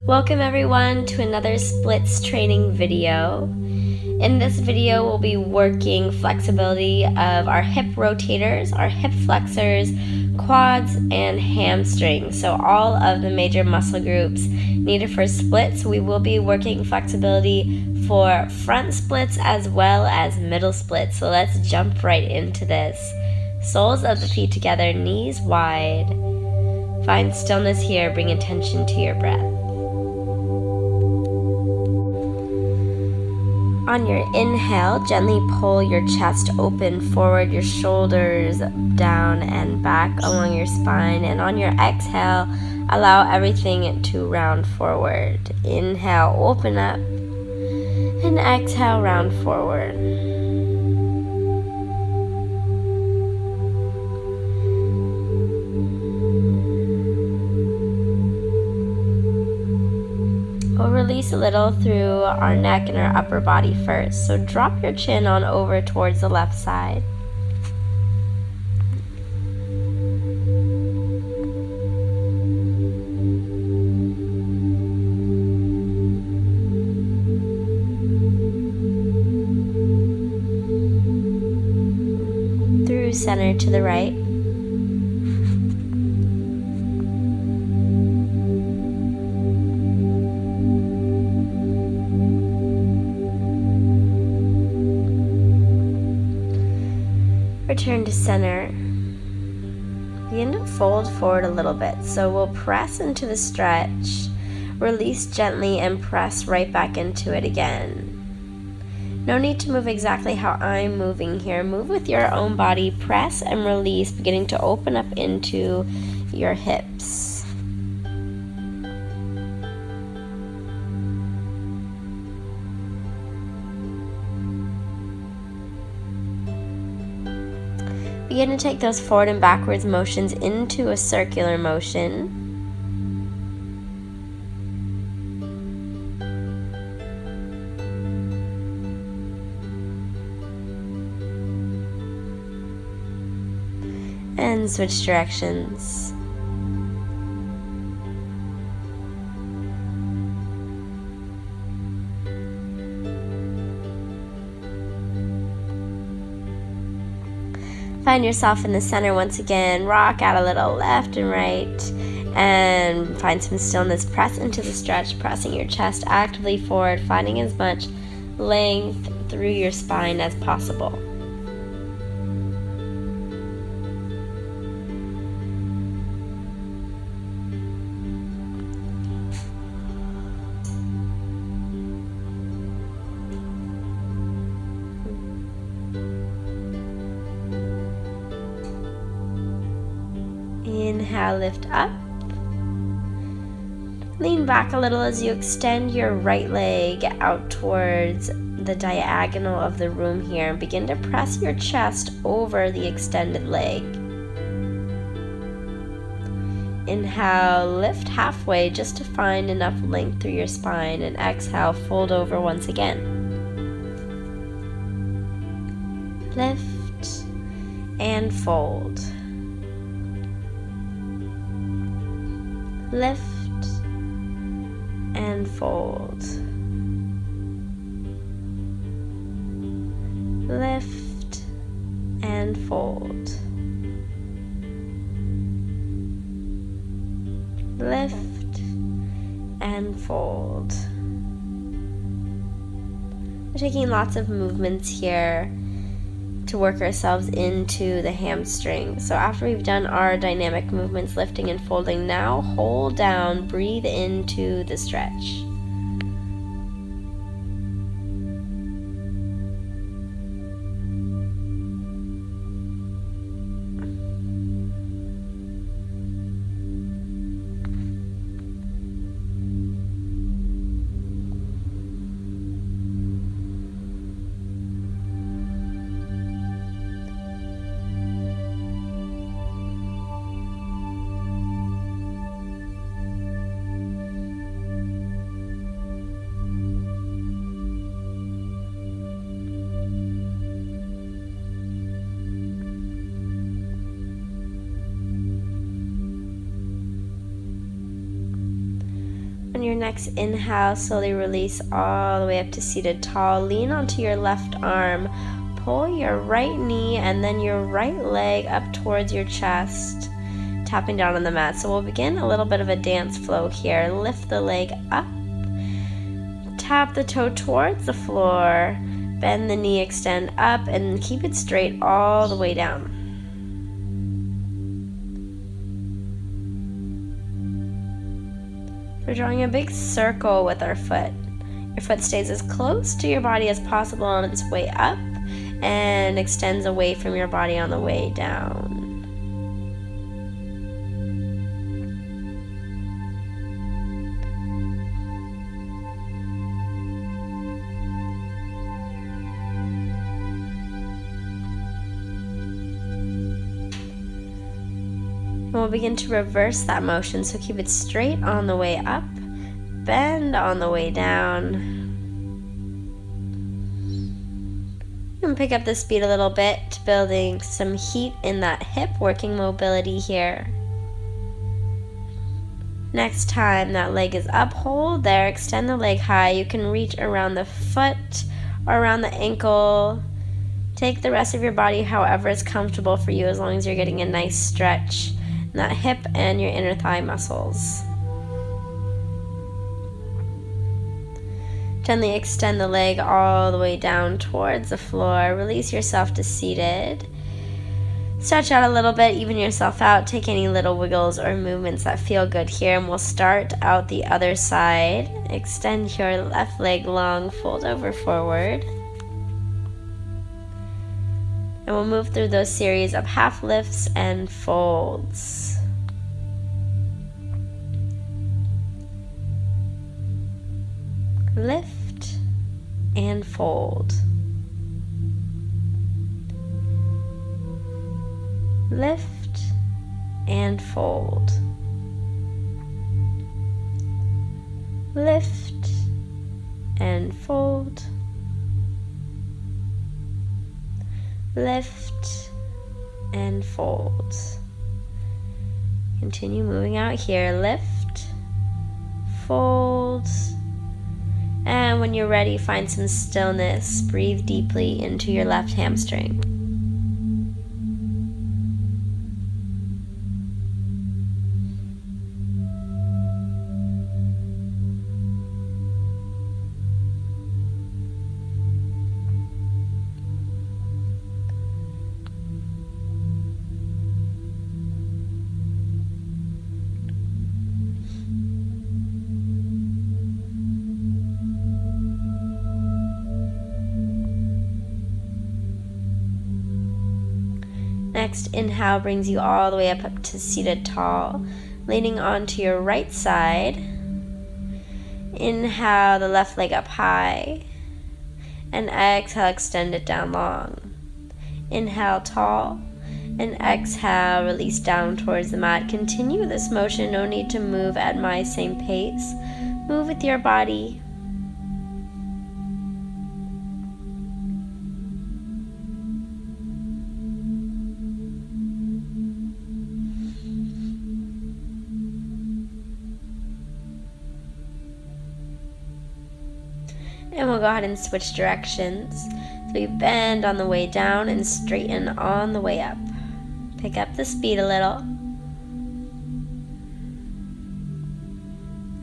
Welcome everyone to another splits training video. In this video, we'll be working flexibility of our hip rotators, our hip flexors, quads, and hamstrings. So all of the major muscle groups needed for splits. We will be working flexibility for front splits as well as middle splits. So let's jump right into this. Soles of the feet together, knees wide. Find stillness here, bring attention to your breath. On your inhale, gently pull your chest open forward, your shoulders down and back along your spine. And on your exhale, allow everything to round forward. Inhale, open up, and exhale, round forward. We'll release a little through our neck and our upper body first. So drop your chin on over towards the left side. Through center to the right. Return to center. Begin to fold forward a little bit. So we'll press into the stretch, release gently, and press right back into it again. No need to move exactly how I'm moving here. Move with your own body. Press and release, beginning to open up into your hips. Begin to take those forward and backwards motions into a circular motion. And switch directions. Find yourself in the center once again. Rock out a little left and right, and find some stillness. Press into the stretch, pressing your chest actively forward, finding as much length through your spine as possible. Inhale, lift up. Lean back a little as you extend your right leg out towards the diagonal of the room here, and begin to press your chest over the extended leg. Inhale, lift halfway just to find enough length through your spine, and exhale, fold over once again. Lift and fold. Lift and fold. Lift and fold. Lift and fold. We're taking lots of movements here to work ourselves into the hamstring. So after we've done our dynamic movements, lifting and folding, now hold down, breathe into the stretch. On your next inhale, slowly release all the way up to seated tall. Lean onto your left arm. Pull your right knee and then your right leg up towards your chest, tapping down on the mat. So we'll begin a little bit of a dance flow here. Lift the leg up, tap the toe towards the floor, bend the knee, extend up, and keep it straight all the way down. We're drawing a big circle with our foot. Your foot stays as close to your body as possible on its way up and extends away from your body on the way down. And we'll begin to reverse that motion, so keep it straight on the way up, bend on the way down. And pick up the speed a little bit, building some heat in that hip, working mobility here. Next time that leg is up, hold there, extend the leg high. You can reach around the foot or around the ankle. Take the rest of your body however is comfortable for you, as long as you're getting a nice stretch in that hip and your inner thigh muscles. Gently extend the leg all the way down towards the floor. Release yourself to seated. Stretch out a little bit, even yourself out. Take any little wiggles or movements that feel good here, and we'll start out the other side. Extend your left leg long, fold over forward. And we'll move through those series of half lifts and folds. Lift and fold. Lift and fold. Lift and fold. Lift and fold. Continue moving out here. Lift, fold, and when you're ready, find some stillness. Breathe deeply into your left hamstring. Next inhale brings you all the way up to seated tall, leaning onto your right side. Inhale the left leg up high, and exhale, extend it down long. Inhale tall, and exhale, release down towards the mat. Continue this motion, no need to move at my same pace. Move with your body. And we'll go ahead and switch directions. So we bend on the way down and straighten on the way up. Pick up the speed a little.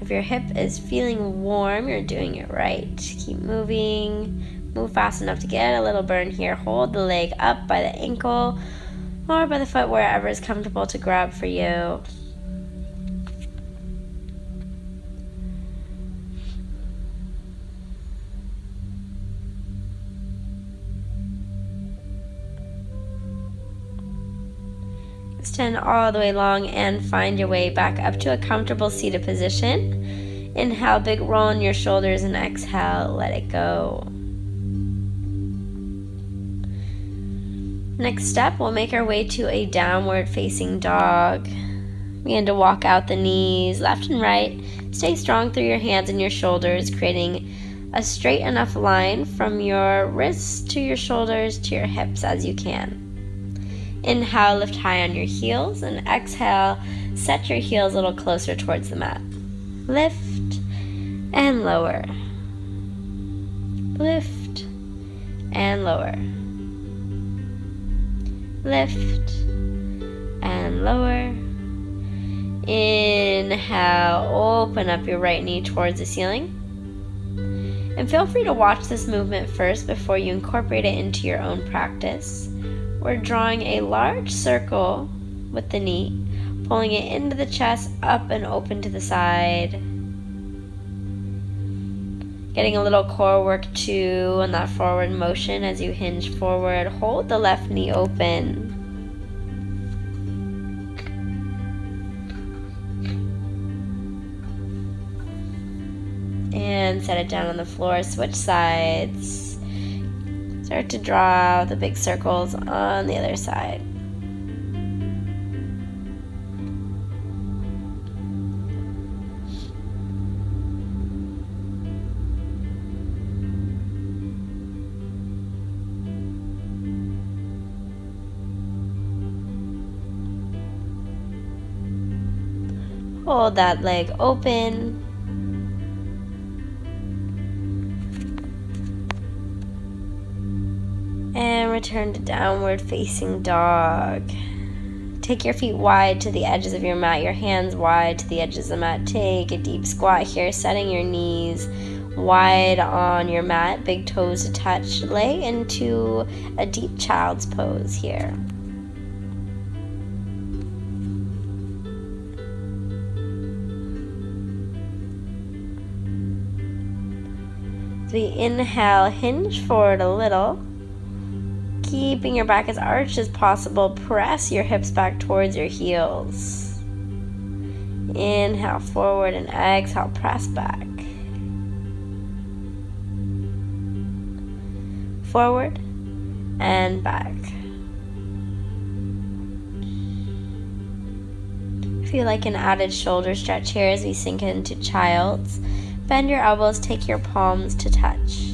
If your hip is feeling warm, you're doing it right. Keep moving. Move fast enough to get a little burn here. Hold the leg up by the ankle or by the foot, wherever is comfortable to grab for you. Extend all the way long and find your way back up to a comfortable seated position. Inhale, big roll in your shoulders, and exhale, let it go. Next step, we'll make our way to a downward facing dog. Begin to walk out the knees left and right. Stay strong through your hands and your shoulders, creating a straight enough line from your wrists to your shoulders to your hips as you can. Inhale, lift high on your heels, and exhale, set your heels a little closer towards the mat. Lift and lower. Lift and lower. Lift and lower. Inhale, open up your right knee towards the ceiling. And feel free to watch this movement first before you incorporate it into your own practice. We're drawing a large circle with the knee, pulling it into the chest, up and open to the side. Getting a little core work too in that forward motion as you hinge forward. Hold the left knee open. And set it down on the floor. Switch sides. Start to draw the big circles on the other side. Hold that leg open. And return to downward facing dog. Take your feet wide to the edges of your mat, your hands wide to the edges of the mat. Take a deep squat here, setting your knees wide on your mat, big toes to touch. Lay into a deep child's pose here. As we inhale, hinge forward a little. Keeping your back as arched as possible, press your hips back towards your heels. Inhale forward and exhale, press back. Forward and back. Feel like an added shoulder stretch here as we sink into child's. Bend your elbows, take your palms to touch.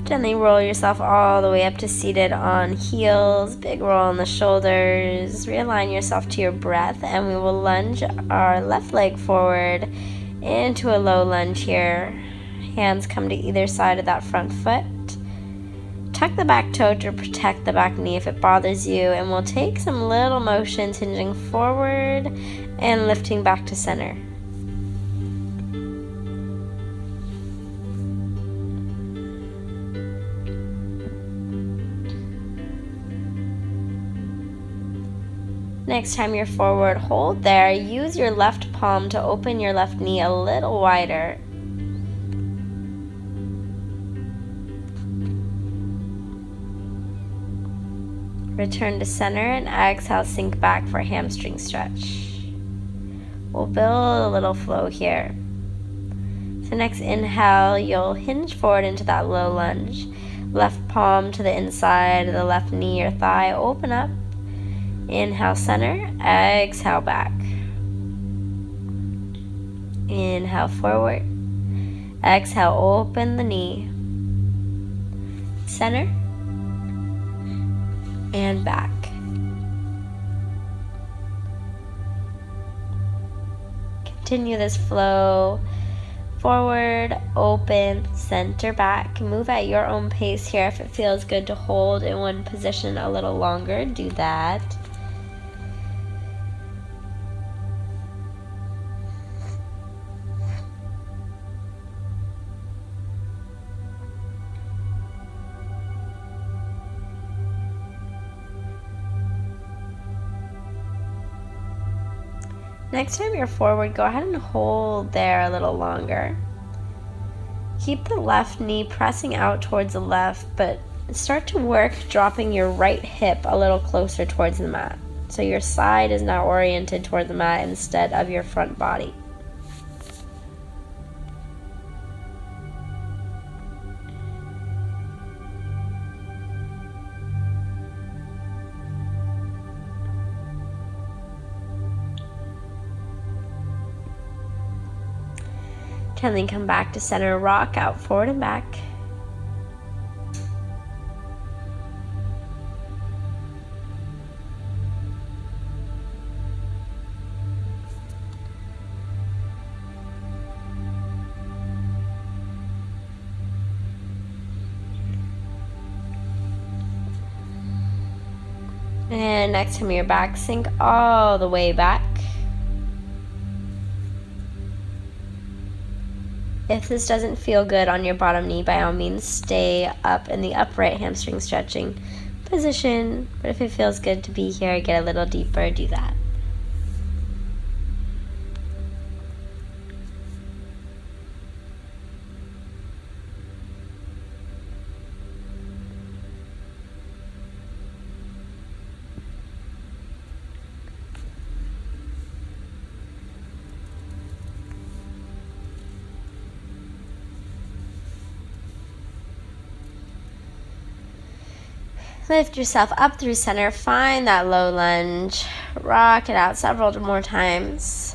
Gently roll yourself all the way up to seated on heels. Big roll on the shoulders. Realign yourself to your breath, and we will lunge our left leg forward into a low lunge here. Hands come to either side of that front foot. Tuck the back toe to protect the back knee if it bothers you, and we'll take some little motions hinging forward and lifting back to center. Next time you're forward, hold there. Use your left palm to open your left knee a little wider. Return to center and exhale, sink back for a hamstring stretch. We'll build a little flow here. So next inhale, you'll hinge forward into that low lunge. Left palm to the inside of the left knee or thigh, open up. Inhale, center, exhale, back. Inhale, forward. Exhale, open the knee. Center. And back. Continue this flow. Forward, open, center, back. Move at your own pace here. If it feels good to hold in one position a little longer, do that. Next time you're forward, go ahead and hold there a little longer. Keep the left knee pressing out towards the left, but start to work dropping your right hip a little closer towards the mat. So your side is now oriented toward the mat instead of your front body. Gently come back to center, rock out forward and back. And next time you're back, sink all the way back. If this doesn't feel good on your bottom knee, by all means stay up in the upright hamstring stretching position. But if it feels good to be here, get a little deeper, do that. Lift yourself up through center, find that low lunge, rock it out several more times.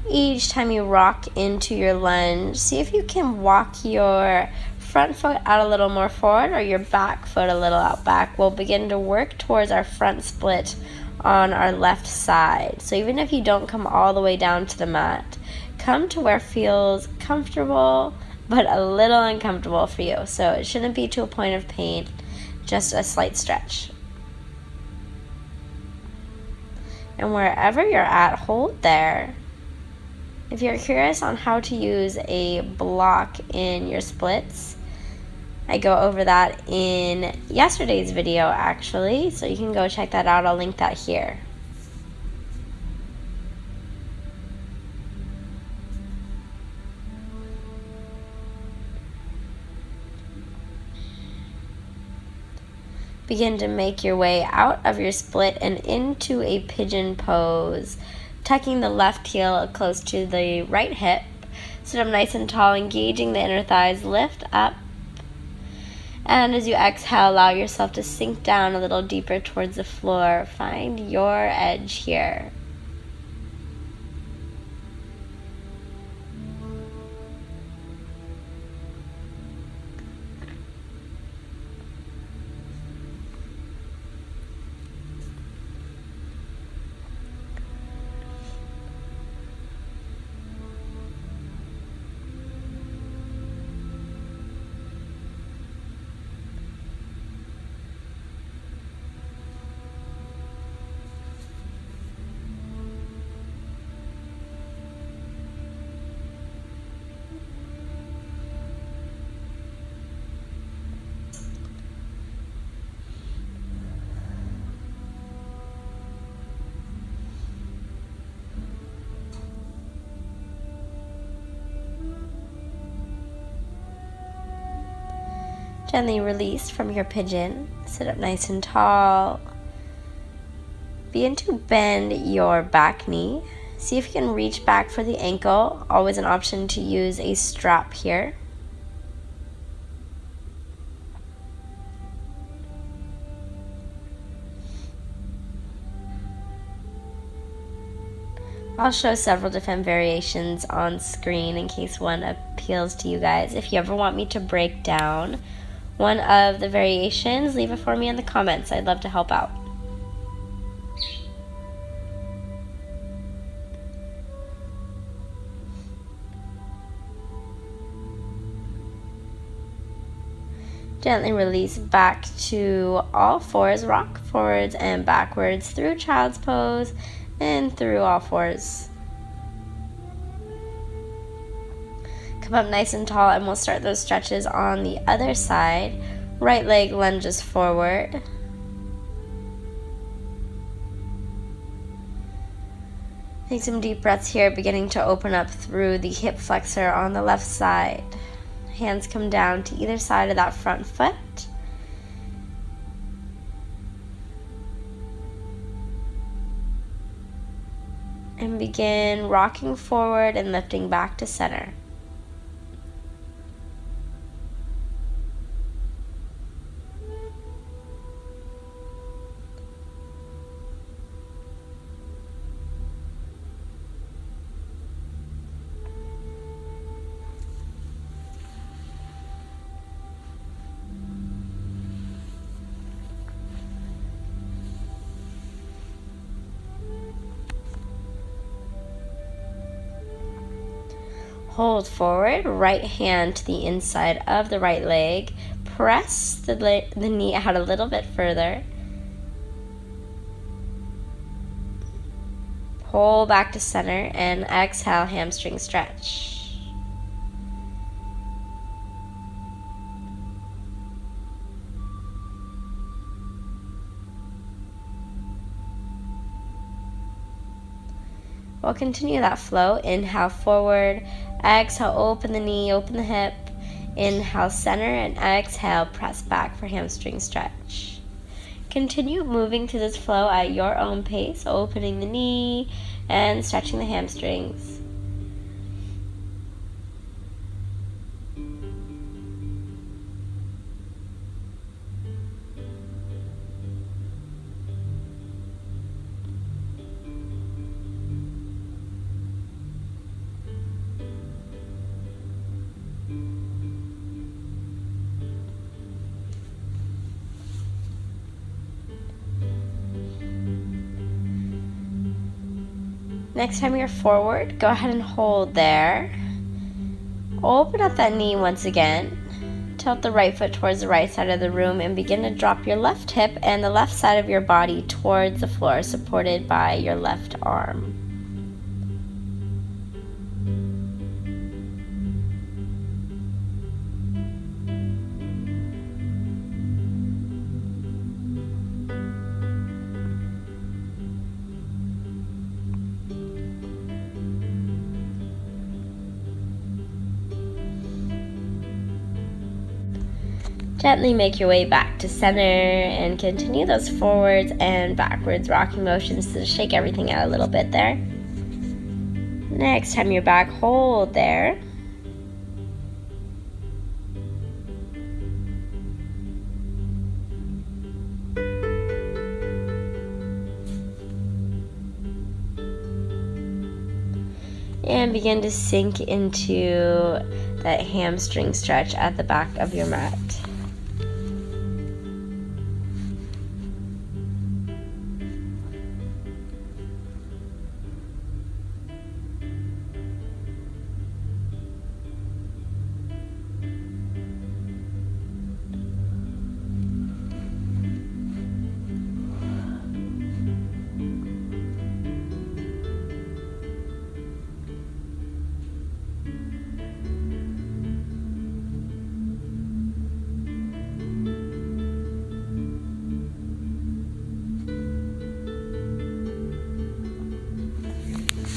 Each time you rock into your lunge, see if you can walk your front foot out a little more forward or your back foot a little out back. We'll begin to work towards our front split on our left side. So even if you don't come all the way down to the mat, come to where it feels comfortable but a little uncomfortable for you. So it shouldn't be to a point of pain. Just a slight stretch. And wherever you're at, hold there. If you're curious on how to use a block in your splits, I go over that in yesterday's video actually, so you can go check that out. I'll link that here. Begin to make your way out of your split and into a pigeon pose. Tucking the left heel close to the right hip. Sit up nice and tall, engaging the inner thighs. Lift up. And as you exhale, allow yourself to sink down a little deeper towards the floor. Find your edge here. Gently release from your pigeon. Sit up nice and tall. Begin to bend your back knee. See if you can reach back for the ankle. Always an option to use a strap here. I'll show several different variations on screen in case one appeals to you guys. If you ever want me to break down one of the variations, leave it for me in the comments. I'd love to help out. Gently release back to all fours. Rock forwards and backwards through child's pose and through all fours. Come up nice and tall, and we'll start those stretches on the other side. Right leg lunges forward. Take some deep breaths here, beginning to open up through the hip flexor on the left side. Hands come down to either side of that front foot. And begin rocking forward and lifting back to center. Hold forward, right hand to the inside of the right leg. Press the knee out a little bit further. Pull back to center and exhale, hamstring stretch. We'll continue that flow. Inhale forward, exhale, open the knee, open the hip. Inhale center and exhale, press back for hamstring stretch. Continue moving through this flow at your own pace, opening the knee and stretching the hamstrings. Next time you're forward, go ahead and hold there. Open up that knee once again. Tilt the right foot towards the right side of the room and begin to drop your left hip and the left side of your body towards the floor, supported by your left arm. Gently make your way back to center and continue those forwards and backwards rocking motions to shake everything out a little bit there. Next time you're back, hold there. And begin to sink into that hamstring stretch at the back of your mat.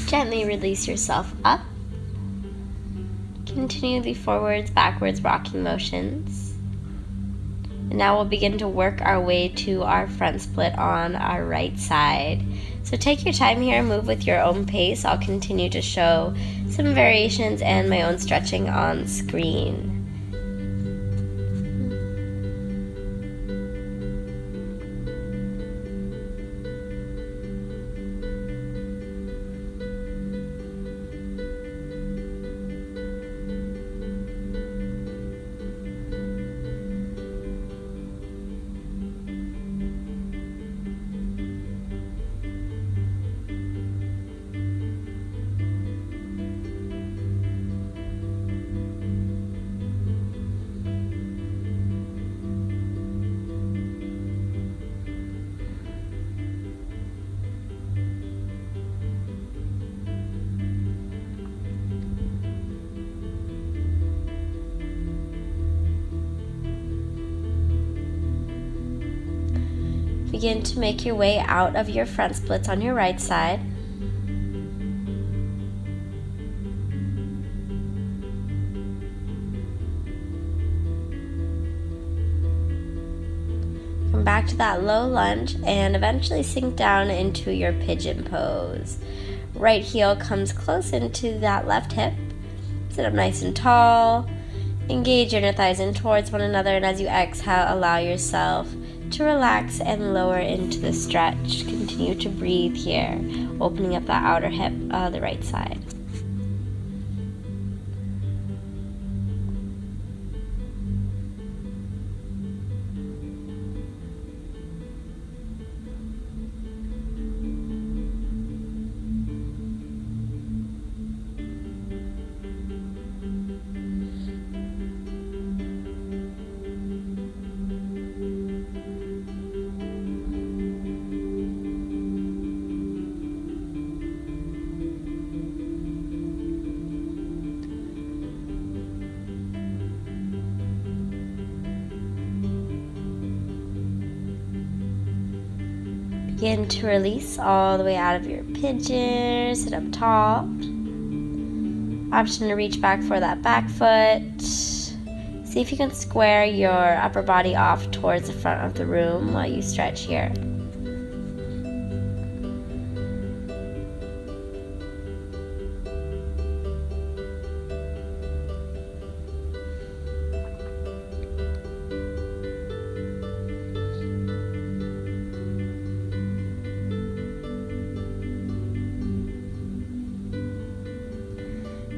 Gently release yourself up. Continue the forwards, backwards rocking motions. And now we'll begin to work our way to our front split on our right side. So take your time here, move with your own pace. I'll continue to show some variations and my own stretching on screen. Begin to make your way out of your front splits on your right side. Come back to that low lunge and eventually sink down into your pigeon pose. Right heel comes close into that left hip. Sit up nice and tall. Engage your inner thighs in towards one another, and as you exhale, allow yourself to relax and lower into the stretch. Continue to breathe here, opening up that outer hip, the right side. Begin to release all the way out of your pigeon. Sit up tall. Option to reach back for that back foot. See if you can square your upper body off towards the front of the room while you stretch here.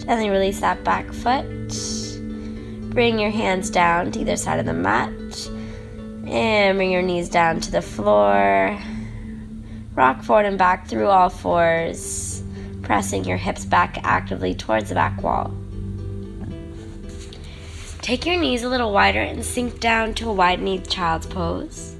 Gently release that back foot. Bring your hands down to either side of the mat. And bring your knees down to the floor. Rock forward and back through all fours, pressing your hips back actively towards the back wall. Take your knees a little wider and sink down to a wide-kneed child's pose.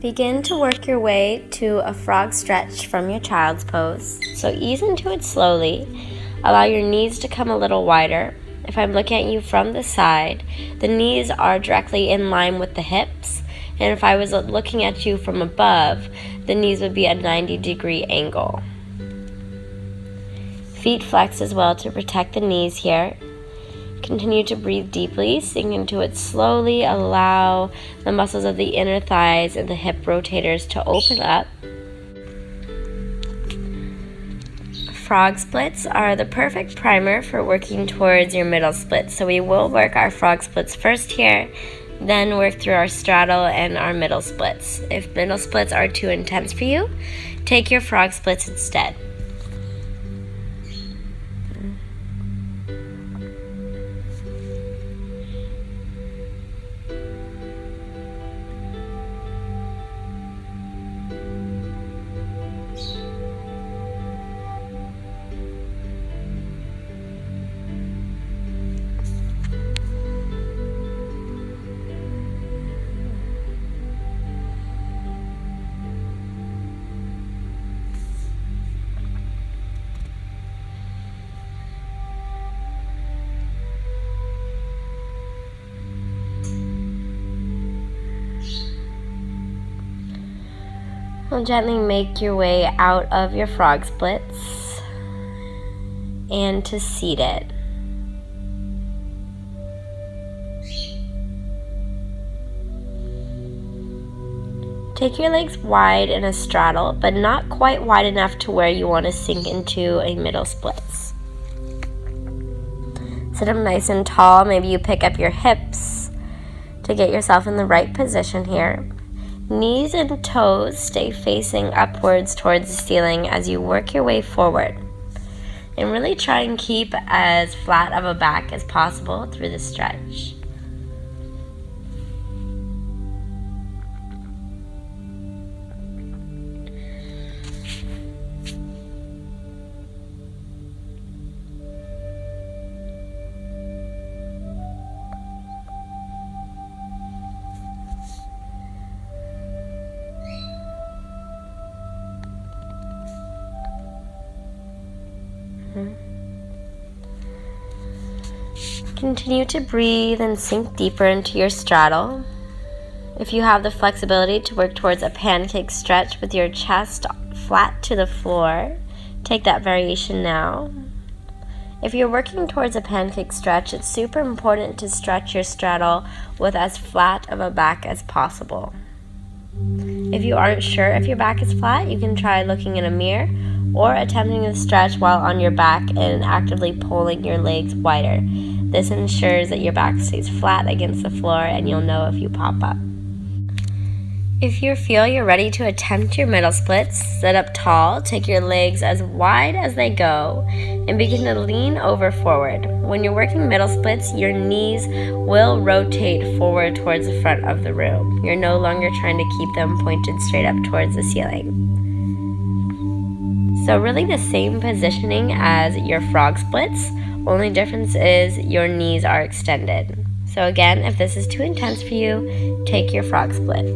Begin to work your way to a frog stretch from your child's pose. So ease into it slowly. Allow your knees to come a little wider. If I'm looking at you from the side, the knees are directly in line with the hips. And if I was looking at you from above, the knees would be at a 90-degree angle. Feet flex as well to protect the knees here. Continue to breathe deeply, sink into it slowly. Allow the muscles of the inner thighs and the hip rotators to open up. Frog splits are the perfect primer for working towards your middle splits. So we will work our frog splits first here, then work through our straddle and our middle splits. If middle splits are too intense for you, take your frog splits instead. And gently make your way out of your frog splits and to seated. Take your legs wide in a straddle, but not quite wide enough to where you want to sink into a middle splits. Sit up nice and tall. Maybe you pick up your hips to get yourself in the right position here. Knees and toes stay facing upwards towards the ceiling as you work your way forward. And really try and keep as flat of a back as possible through the stretch. Continue to breathe and sink deeper into your straddle. If you have the flexibility to work towards a pancake stretch with your chest flat to the floor, take that variation now. If you're working towards a pancake stretch, it's super important to stretch your straddle with as flat of a back as possible. If you aren't sure if your back is flat, you can try looking in a mirror or attempting to stretch while on your back and actively pulling your legs wider. This ensures that your back stays flat against the floor and you'll know if you pop up. If you feel you're ready to attempt your middle splits, sit up tall, take your legs as wide as they go, and begin to lean over forward. When you're working middle splits, your knees will rotate forward towards the front of the room. You're no longer trying to keep them pointed straight up towards the ceiling. So really the same positioning as your frog splits, only difference is your knees are extended. So So again, if this is too intense for you, take your frog split.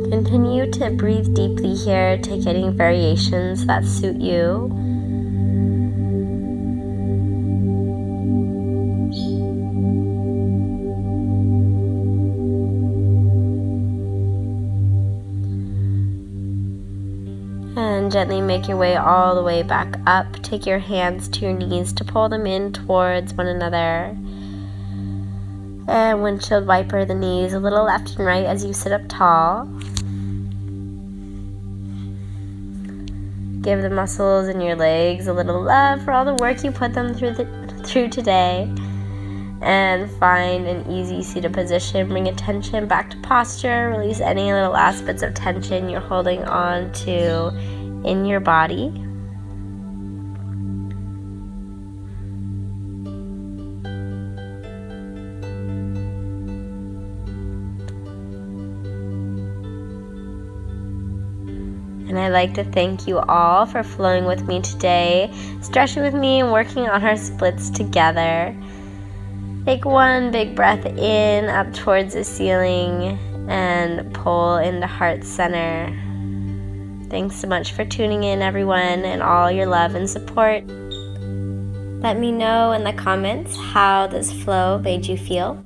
Continue to breathe deeply here, take any variations that suit you. And gently make your way all the way back up. Take your hands to your knees to pull them in towards one another. And windshield wiper the knees a little left and right as you sit up tall. Give the muscles in your legs a little love for all the work you put them through today. And find an easy seated position. Bring attention back to posture. Release any little last bits of tension you're holding on to in your body. And I'd like to thank you all for flowing with me today, stretching with me and working on our splits together. Take one big breath in up towards the ceiling and pull into heart center. Thanks so much for tuning in, everyone, and all your love and support. Let me know in the comments how this flow made you feel.